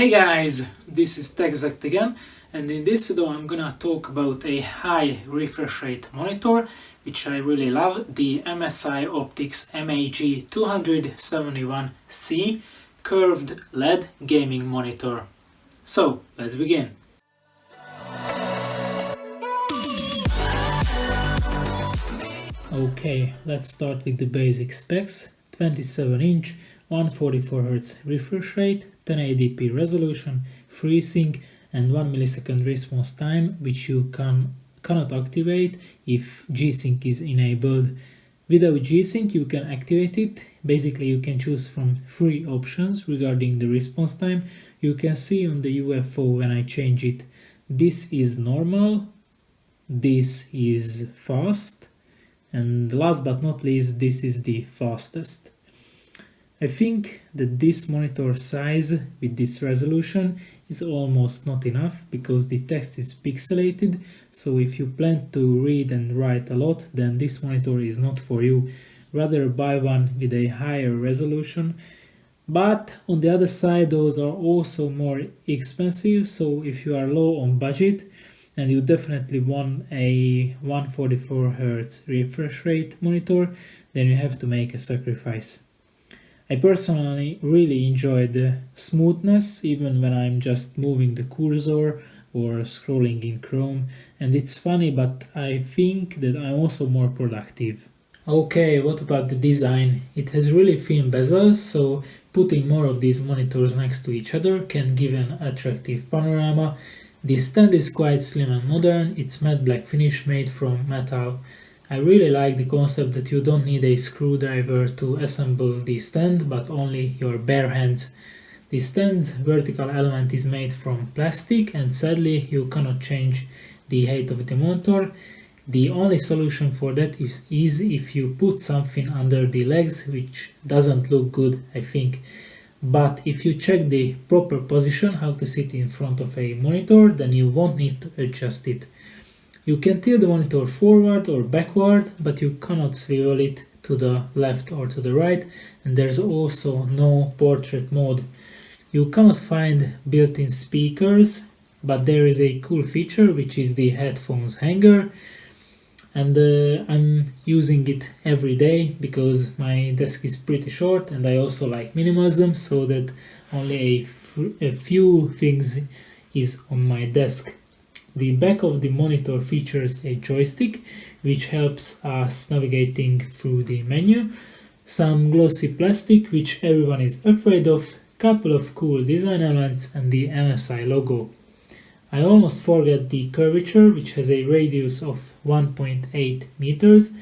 Hey guys, this is TechZact again, and in this video I'm gonna talk about a high refresh rate monitor which I really love, the MSI Optix MAG271C curved LED gaming monitor. So let's begin. Okay, let's start with the basic specs. 27-inch, 144Hz refresh rate, 1080p resolution, FreeSync, and 1 millisecond response time, which you cannot activate if G-Sync is enabled. Without G-Sync you can activate it. Basically you can choose from 3 options regarding the response time. You can see on the UFO when I change it. This is normal, this is fast, and last but not least, this is the fastest. I think that this monitor size with this resolution is almost not enough because the text is pixelated, so if you plan to read and write a lot, then this monitor is not for you. Rather buy one with a higher resolution. But on the other side, those are also more expensive, so if you are low on budget and you definitely want a 144Hz refresh rate monitor, then you have to make a sacrifice. I personally really enjoy the smoothness even when I'm just moving the cursor or scrolling in Chrome, and it's funny, but I think that I'm also more productive. Okay, what about the design? It has really thin bezels, so putting more of these monitors next to each other can give an attractive panorama. The stand is quite slim and modern, it's matte black finish made from metal. I really like the concept that you don't need a screwdriver to assemble the stand, but only your bare hands. The stand's vertical element is made from plastic, and sadly you cannot change the height of the monitor. The only solution for that is if you put something under the legs, which doesn't look good, I think. But if you check the proper position, how to sit in front of a monitor, then you won't need to adjust it. You can tilt the monitor forward or backward, but you cannot swivel it to the left or to the right, and there's also no portrait mode. You cannot find built-in speakers, but there is a cool feature which is the headphones hanger, and I'm using it every day because my desk is pretty short and I also like minimalism, so that only a few things is on my desk. The back of the monitor features a joystick which helps us navigating through the menu, some glossy plastic which everyone is afraid of, couple of cool design elements, and the MSI logo. I almost forget the curvature, which has a radius of 1.8 meters,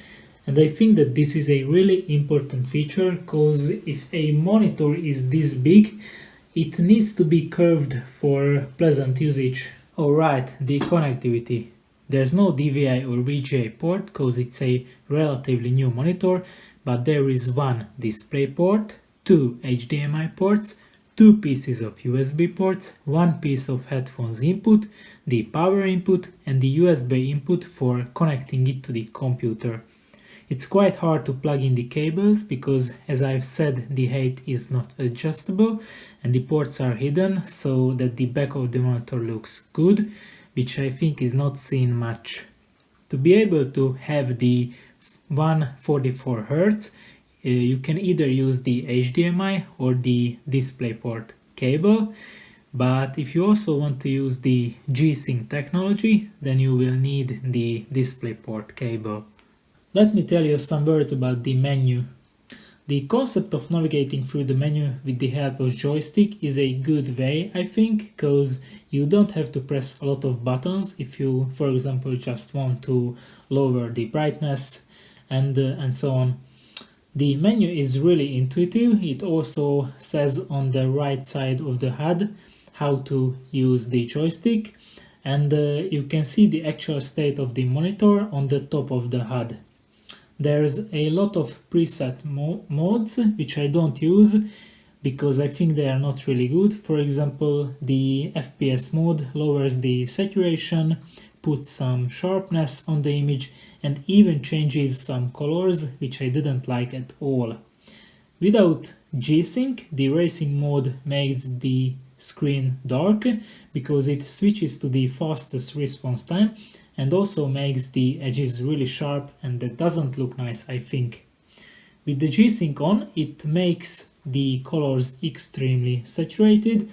and I think that this is a really important feature because if a monitor is this big, it needs to be curved for pleasant usage. Alright, the connectivity. There's no DVI or VGA port because it's a relatively new monitor, but there is one display port, 2 HDMI ports, 2 pieces of USB ports, 1 piece of headphones input, the power input, and the USB input for connecting it to the computer. It's quite hard to plug in the cables because, as I've said, the height is not adjustable and the ports are hidden so that the back of the monitor looks good, which I think is not seen much. To be able to have the 144Hz, you can either use the HDMI or the DisplayPort cable, but if you also want to use the G-Sync technology, then you will need the DisplayPort cable. Let me tell you some words about the menu. The concept of navigating through the menu with the help of joystick is a good way, I think, because you don't have to press a lot of buttons if you, for example, just want to lower the brightness and so on. The menu is really intuitive. It also says on the right side of the HUD how to use the joystick, and you can see the actual state of the monitor on the top of the HUD. There's a lot of preset modes which I don't use because I think they are not really good. For example, the FPS mode lowers the saturation, puts some sharpness on the image, and even changes some colors, which I didn't like at all. Without G-Sync, the racing mode makes the screen dark because it switches to the fastest response time and also makes the edges really sharp, and that doesn't look nice, I think. With the G-Sync on, it makes the colors extremely saturated,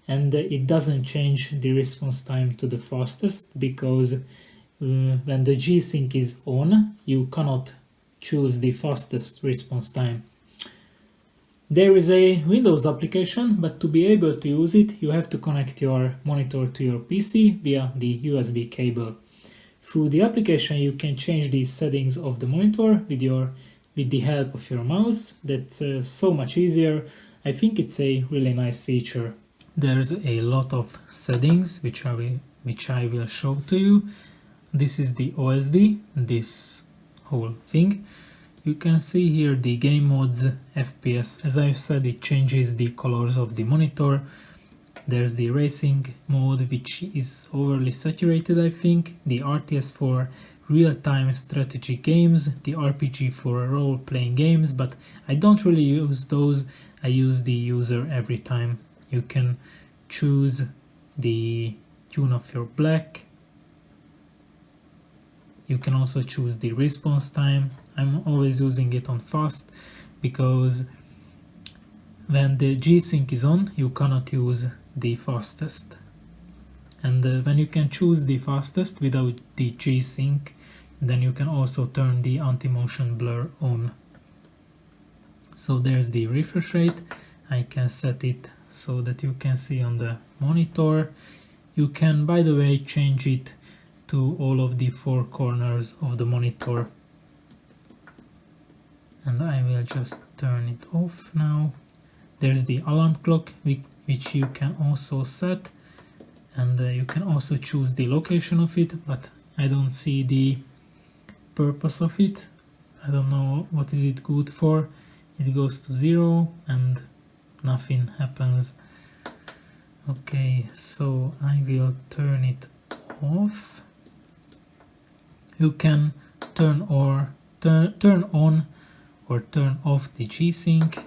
and it doesn't change the response time to the fastest because when the G-Sync is on, you cannot choose the fastest response time. There is a Windows application, but to be able to use it, you have to connect your monitor to your PC via the USB cable. Through the application, you can change the settings of the monitor with the help of your mouse. That's so much easier. I think it's a really nice feature. There's a lot of settings which I will show to you. This is the OSD, this whole thing. You can see here the game modes, FPS. As I've said, it changes the colors of the monitor. There's the racing mode, which is overly saturated, I think. The RTS for real-time strategy games, the RPG for role-playing games, but I don't really use those. I use the user every time. You can choose the tune of your black. You can also choose the response time. I'm always using it on fast because when the G-Sync is on, you cannot use the fastest. And when you can choose the fastest without the G-Sync, then you can also turn the anti-motion blur on. So there's the refresh rate. I can set it so that you can see on the monitor. You can, by the way, change it to all of the four corners of the monitor. And I will just turn it off now. There's the alarm clock, which you can also set, and you can also choose the location of it, but I don't see the purpose of it. I don't know what is it good for. It goes to 0 and nothing happens. Okay, so I will turn it off. You can turn on or turn off the G-Sync.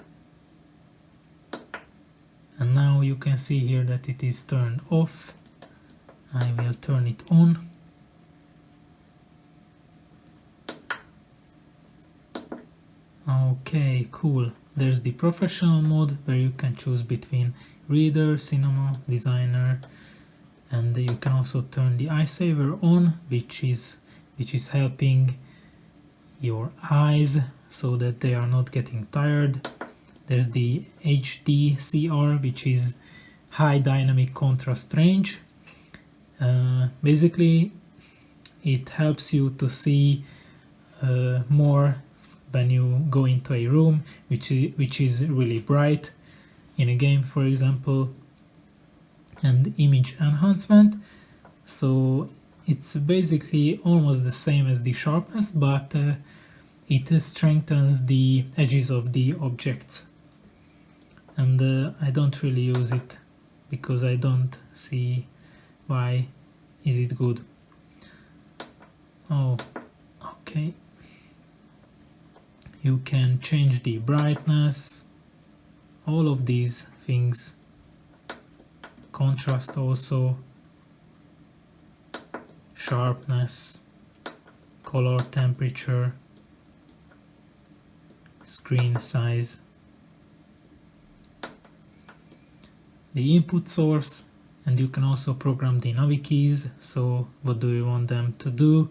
And now you can see here that it is turned off. I will turn it on. Okay, cool. There's the professional mode where you can choose between reader, cinema, designer, and you can also turn the eye saver on, which is helping your eyes so that they are not getting tired. There's the HDCR, which is high dynamic contrast range. Basically, it helps you to see more when you go into a room which is really bright in a game, for example. And image enhancement, so it's basically almost the same as the sharpness, but it strengthens the edges of the objects. And I don't really use it because I don't see why is it good. Oh, okay. You can change the brightness, all of these things. Contrast also, sharpness, color temperature, screen size, the input source, and you can also program the navi keys, so what do you want them to do,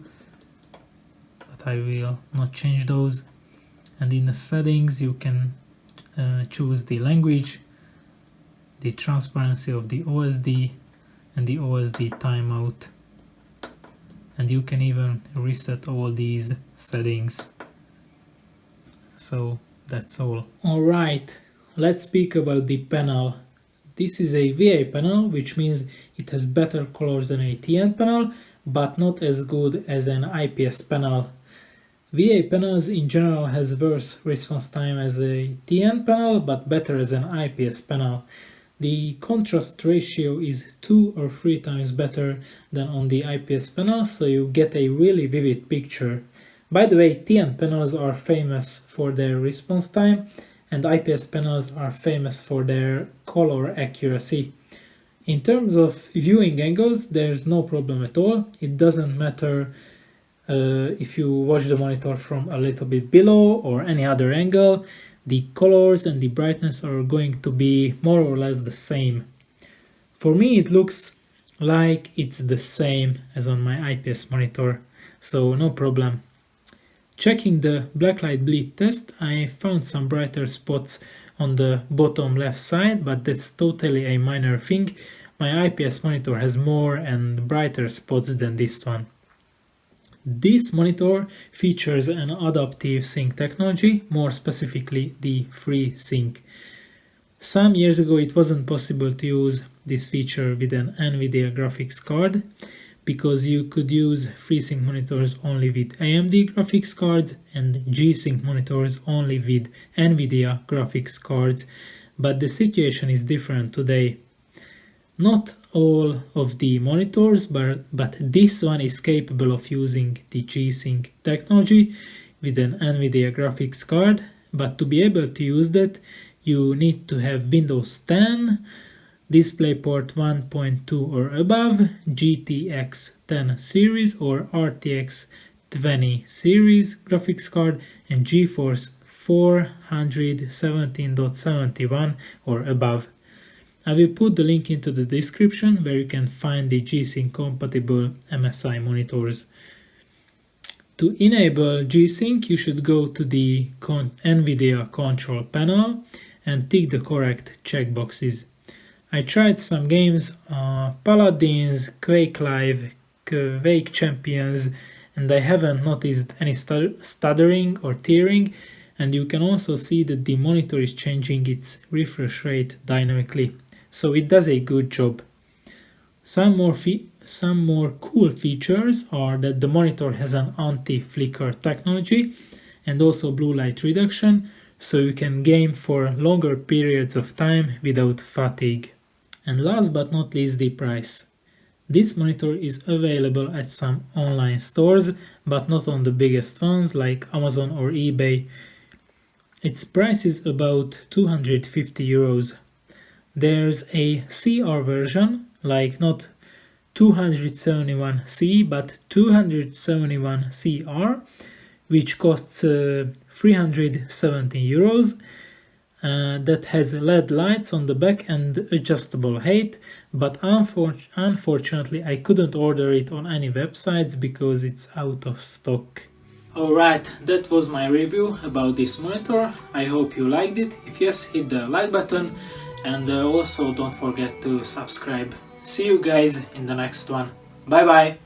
but I will not change those. And in the settings you can choose the language, the transparency of the OSD, and the OSD timeout. And you can even reset all these settings. So that's all. Alright, let's speak about the panel. This is a VA panel, which means it has better colors than a TN panel, but not as good as an IPS panel. VA panels in general has worse response time as a TN panel, but better as an IPS panel. The contrast ratio is 2 or 3 times better than on the IPS panel, so you get a really vivid picture. By the way, TN panels are famous for their response time, and IPS panels are famous for their color accuracy. In terms of viewing angles, there's no problem at all. It doesn't matter if you watch the monitor from a little bit below or any other angle, the colors and the brightness are going to be more or less the same. For me, it looks like it's the same as on my IPS monitor, so no problem. Checking the blacklight bleed test, I found some brighter spots on the bottom left side, but that's totally a minor thing. My IPS monitor has more and brighter spots than this one. This monitor features an adaptive sync technology, more specifically the FreeSync. Some years ago it wasn't possible to use this feature with an NVIDIA graphics card, because you could use FreeSync monitors only with AMD graphics cards and G-Sync monitors only with NVIDIA graphics cards, but the situation is different today. Not all of the monitors, but this one is capable of using the G-Sync technology with an NVIDIA graphics card, but to be able to use that, you need to have Windows 10, DisplayPort 1.2 or above, GTX 10 series or RTX 20 series graphics card, and GeForce 417.71 or above. I will put the link into the description where you can find the G-Sync compatible MSI monitors. To enable G-Sync, you should go to the NVIDIA control panel and tick the correct checkboxes. I tried some games, Paladins, Quake Live, Quake Champions, and I haven't noticed any stuttering or tearing, and you can also see that the monitor is changing its refresh rate dynamically, so it does a good job. Some more cool features are that the monitor has an anti-flicker technology and also blue light reduction, so you can game for longer periods of time without fatigue. And last but not least, the price. This monitor is available at some online stores, but not on the biggest ones like Amazon or eBay. Its price is about 250 euros. There's a CR version, like not 271C, but 271CR, which costs 370 euros. That has LED lights on the back and adjustable height, but unfortunately I couldn't order it on any websites because it's out of stock. Alright, that was my review about this monitor. I hope you liked it. If yes, hit the like button, and also don't forget to subscribe. See you guys in the next one. Bye bye!